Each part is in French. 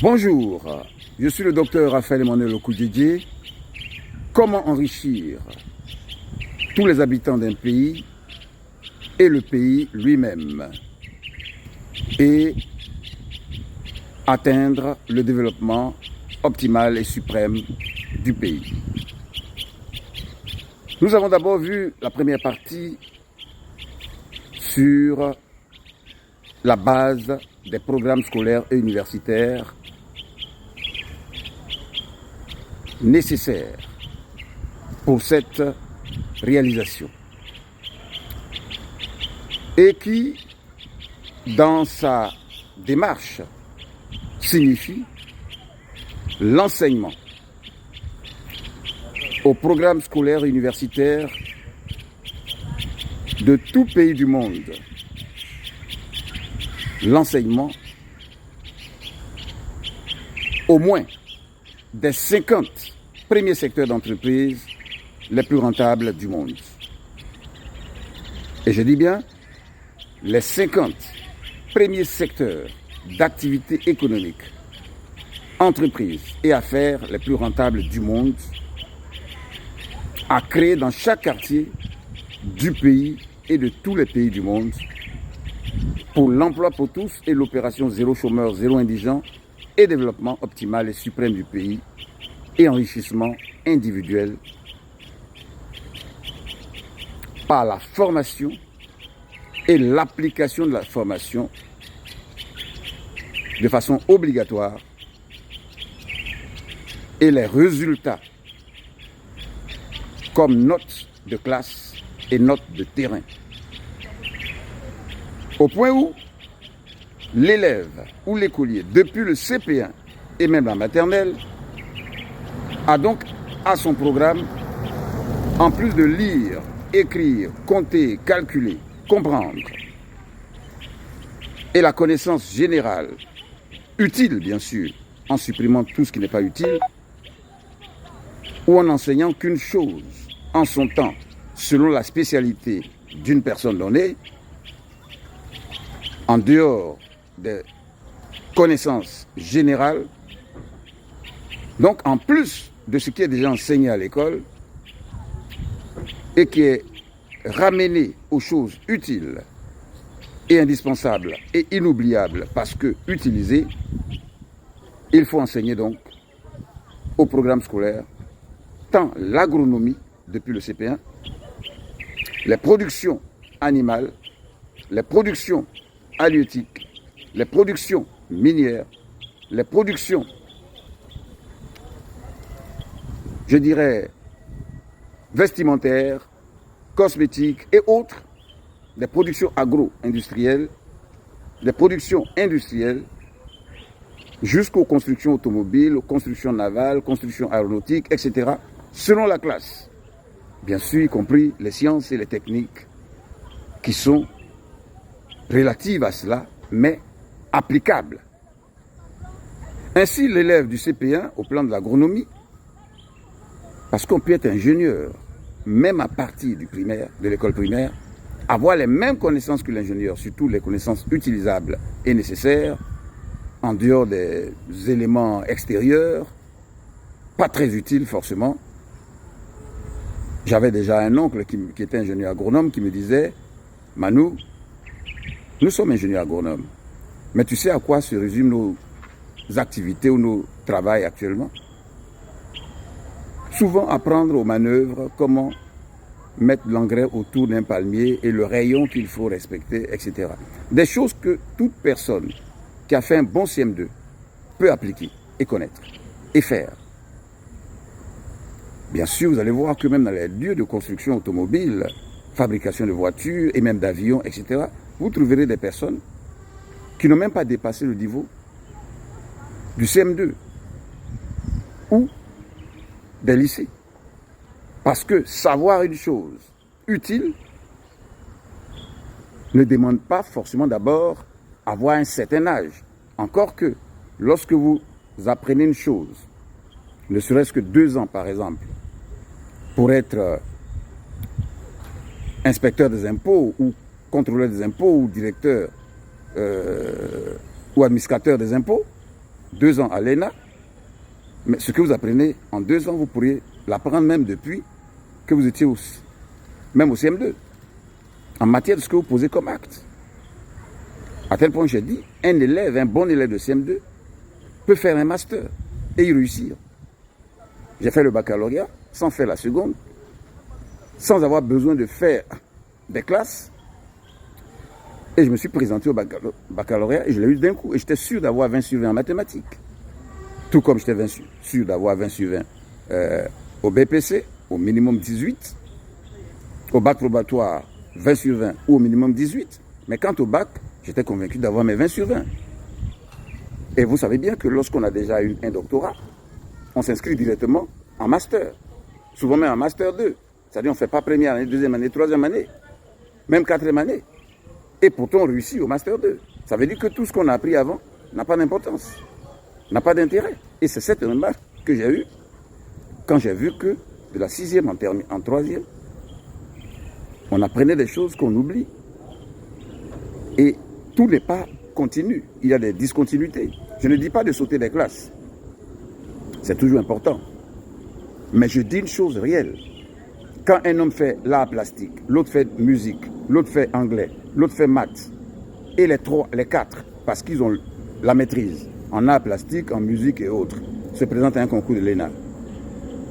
Bonjour, je suis le docteur Raphaël Emmanuel Okudjedje. Comment enrichir tous les habitants d'un pays et le pays lui-même et atteindre le développement optimal et suprême du pays. Nous avons d'abord vu la première partie sur la base des programmes scolaires et universitaires nécessaires pour cette réalisation et qui, dans sa démarche, signifie l'enseignement aux programmes scolaires et universitaires de tout pays du monde, l'enseignement au moins des 50 premiers secteurs d'entreprise les plus rentables du monde. Et je dis bien les 50 premiers secteurs d'activité économique, entreprises et affaires les plus rentables du monde à créer dans chaque quartier du pays et de tous les pays du monde pour l'emploi pour tous et l'opération zéro chômeur, zéro indigent et développement optimal et suprême du pays et enrichissement individuel par la formation et l'application de la formation de façon obligatoire et les résultats comme notes de classe et notes de terrain. Au point où l'élève ou l'écolier, depuis le CP1 et même la maternelle, a donc à son programme, en plus de lire, écrire, compter, calculer, comprendre, et la connaissance générale, utile bien sûr, en supprimant tout ce qui n'est pas utile, ou en n'enseignant qu'une chose en son temps, selon la spécialité d'une personne donnée, en dehors des connaissances générales, donc en plus de ce qui est déjà enseigné à l'école et qui est ramené aux choses utiles et indispensables et inoubliables parce que utilisées, il faut enseigner donc au programme scolaire tant l'agronomie depuis le CP1, les productions animales, les productions halieutiques, les productions minières, les productions, je dirais, vestimentaires, cosmétiques et autres, des productions agro-industrielles, des productions industrielles, jusqu'aux constructions automobiles, aux constructions navales, constructions aéronautiques, etc., selon la classe. Bien sûr, y compris les sciences et les techniques qui sont relatives à cela, mais applicables. Ainsi, l'élève du CP1, au plan de l'agronomie, parce qu'on peut être ingénieur, même à partir du primaire, de l'école primaire, avoir les mêmes connaissances que l'ingénieur, surtout les connaissances utilisables et nécessaires, en dehors des éléments extérieurs, pas très utiles forcément. J'avais déjà un oncle qui était ingénieur agronome qui me disait « Manu, nous sommes ingénieurs agronomes, mais tu sais à quoi se résument nos activités ou nos travails actuellement? Souvent apprendre aux manœuvres, comment mettre l'engrais autour d'un palmier et le rayon qu'il faut respecter, etc. Des choses que toute personne qui a fait un bon CM2 peut appliquer et connaître et faire. Bien sûr, vous allez voir que même dans les lieux de construction automobile, fabrication de voitures et même d'avions, etc., vous trouverez des personnes qui n'ont même pas dépassé le niveau du CM2 ou des lycées. Parce que savoir une chose utile ne demande pas forcément d'abord avoir un certain âge. Encore que lorsque vous apprenez une chose, ne serait-ce que 2 ans par exemple, pour être inspecteur des impôts ou contrôleur des impôts ou directeur ou administrateur des impôts, 2 ans à l'ENA, mais ce que vous apprenez en 2 ans, vous pourriez l'apprendre même depuis que vous étiez même au CM2, en matière de ce que vous posez comme acte. À tel point que j'ai dit, un bon élève de CM2 peut faire un master et y réussir. J'ai fait le baccalauréat sans faire la seconde, sans avoir besoin de faire des classes. Et je me suis présenté au baccalauréat et je l'ai eu d'un coup. Et j'étais sûr d'avoir 20 sur 20 en mathématiques. Tout comme j'étais sûr d'avoir 20 sur 20 au BPC, au minimum 18. Au bac probatoire, 20 sur 20 ou au minimum 18. Mais quant au bac, j'étais convaincu d'avoir mes 20 sur 20. Et vous savez bien que lorsqu'on a déjà eu un doctorat, on s'inscrit directement en master. Souvent même en master 2. C'est-à-dire on ne fait pas première année, deuxième année, troisième année, même quatrième année. Et pourtant on réussit au master 2. Ça veut dire que tout ce qu'on a appris avant n'a pas d'importance, n'a pas d'intérêt. Et c'est cette remarque que j'ai eue quand j'ai vu que de la 6e en 3e, on apprenait des choses qu'on oublie. Et tout n'est pas continu. Il y a des discontinuités. Je ne dis pas de sauter des classes. C'est toujours important. Mais je dis une chose réelle. Quand un homme fait l'art plastique, l'autre fait musique, l'autre fait anglais, l'autre fait maths, et les quatre, parce qu'ils ont la maîtrise en art plastique, en musique et autres, se présentent à un concours de l'ENA.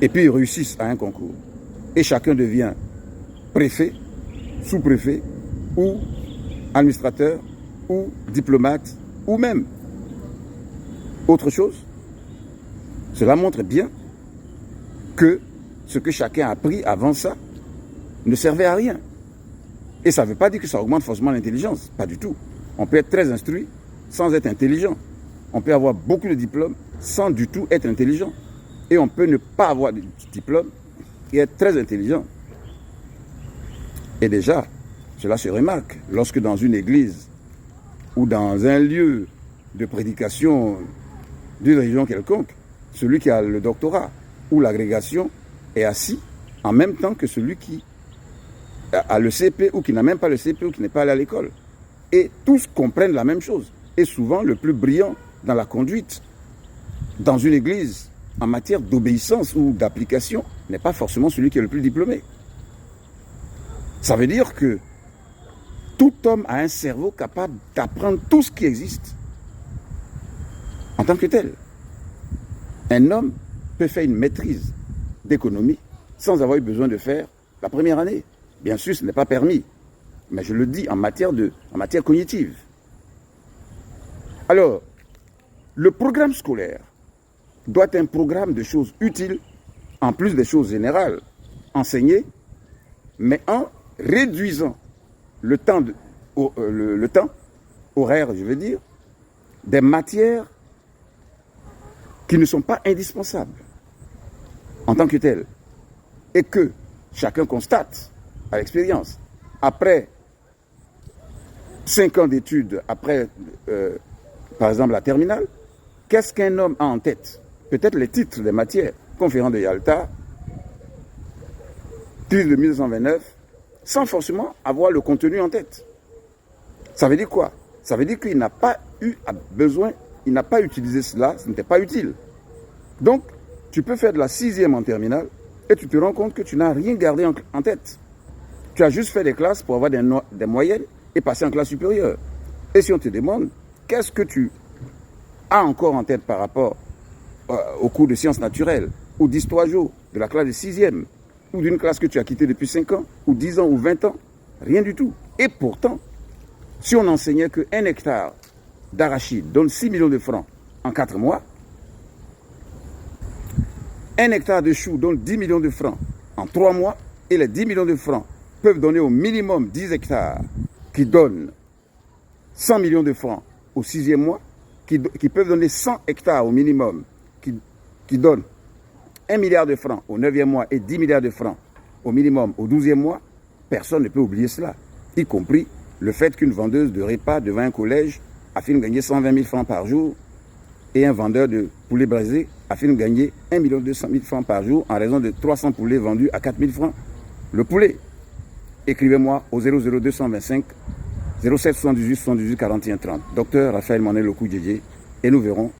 Et puis ils réussissent à un concours. Et chacun devient préfet, sous-préfet, ou administrateur, ou diplomate, ou même autre chose. Cela montre bien que ce que chacun a appris avant ça ne servait à rien. Et ça ne veut pas dire que ça augmente forcément l'intelligence, pas du tout. On peut être très instruit sans être intelligent. On peut avoir beaucoup de diplômes sans du tout être intelligent. Et on peut ne pas avoir de diplôme et être très intelligent. Et déjà, cela se remarque lorsque dans une église ou dans un lieu de prédication d'une religion quelconque, celui qui a le doctorat ou l'agrégation est assis en même temps que celui qui a le CP ou qui n'a même pas le CP ou qui n'est pas allé à l'école. Et tous comprennent la même chose. Et souvent, le plus brillant dans la conduite, dans une église, en matière d'obéissance ou d'application, n'est pas forcément celui qui est le plus diplômé. Ça veut dire que tout homme a un cerveau capable d'apprendre tout ce qui existe en tant que tel. Un homme peut faire une maîtrise d'économie sans avoir eu besoin de faire la première année. Bien sûr, ce n'est pas permis, mais je le dis en matière cognitive. Alors, le programme scolaire doit être un programme de choses utiles, en plus des choses générales, enseignées, mais en réduisant le temps horaire, je veux dire, des matières qui ne sont pas indispensables en tant que telles. Et que chacun constate à l'expérience, après 5 ans d'études, après, par exemple, la terminale, qu'est-ce qu'un homme a en tête? Peut-être les titres des matières, conférence de Yalta, crise de 1929, sans forcément avoir le contenu en tête. Ça veut dire quoi? Ça veut dire qu'il n'a pas eu besoin, il n'a pas utilisé cela, ce n'était pas utile. Donc, tu peux faire de la 6e en terminale et tu te rends compte que tu n'as rien gardé en tête. Tu as juste fait des classes pour avoir des moyennes et passer en classe supérieure. Et si on te demande, qu'est-ce que tu as encore en tête par rapport au cours de sciences naturelles ou d'histoire géo de la classe de 6e ou d'une classe que tu as quittée depuis 5 ans ou 10 ans ou 20 ans? Rien du tout. Et pourtant, si on enseignait qu'un hectare d'arachide donne 6 millions de francs en 4 mois, un hectare de choux donne 10 millions de francs en 3 mois, et les 10 millions de francs peuvent donner au minimum 10 hectares qui donnent 100 millions de francs au 6e mois, qui peuvent donner 100 hectares au minimum, qui donnent 1 milliard de francs au 9e mois et 10 milliards de francs au minimum au 12e mois. Personne ne peut oublier cela, y compris le fait qu'une vendeuse de repas devant un collège affirme gagner 120 000 francs par jour et un vendeur de poulet braisé affirme gagner 1 200 000 francs par jour en raison de 300 poulets vendus à 4 000 francs le poulet. Écrivez-moi au 00225 07 78 78 41 30. Docteur Raphaël Manel Okou Djedje, et nous verrons